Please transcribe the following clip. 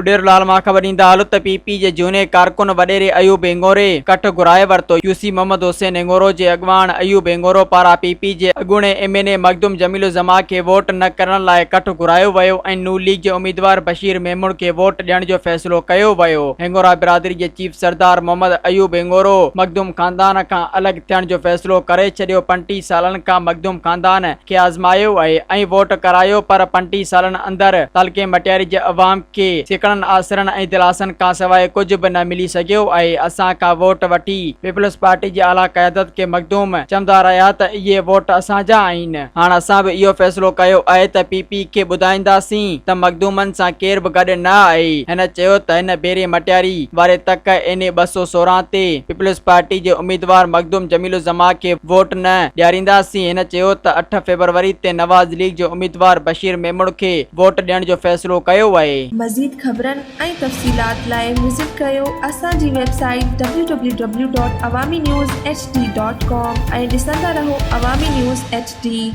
गुडेरलाल मां ख़बर ॾींदा हालु त पीपी जे जूने कारकुन वॾेरे अयूब एंगोरे कठ घुराए वरितो। यूसी मोहम्मद हुसैन एंगोरो जे अॻवान अयूब एंगोरो पारां पीपी जे अॻूणे एमएनए मखदूम जमीलुज़्ज़मा खे वोट न करण लाइ कठ घुरायो वियो ऐं नून लीग जे उम्मीदवार बशीर मेमून खे वोट ॾियण जो फ़ैसिलो कयो वियो। एंगोरा बिरादरी जे चीफ सरदार मोहम्मद अयूब एंगोरो मखदूम ख़ानदान खां अलॻि थियण जो फ़ैसिलो करे छॾियो। 35 सालनि खां मखदूम ख़ानदान खे आज़मायो आहे ऐं वोट करायो, पर 35 सालनि अंदरि तालके मटियारी जे अवाम खे सिकड़नि आसरनि ऐं दिलासनि खां सवाइ कुझु बि न मिली सघियो आहे। असां खां वोट वठी पीपल्स पार्टी जी आला क़यादत खे मखदूम चवंदा रहिया त इहे वोट असांजा आहिनि। हाणे असां बि इहो फ़ैसिलो कयो आहे त पीपी खे ॿुधाईंदासीं त मखदूमनि सां केर बि गॾु न आहे। हिन चयो त हिन भेरे मटियारी वारे तक एन 216 ते पीपल्स पार्टी जे उम्मीदवार मखदूम जमीलुज़्ज़मा खे वोट न ॾियारींदासीं। हिन चयो त 8 फरवरी ते नवाज़ लीग जो उम्मीदवार बशीर मेमून खे वोट ॾियण जो फ़ैसिलो कयो आहे। मज़ीद ख़बरनि ऐं तफ़सीलात लाइ विज़िट कयो असांजी वेबसाइट www.awamiNewsHD.com ऐं ॾिसंदा रहो अवामी न्यूज़ HD।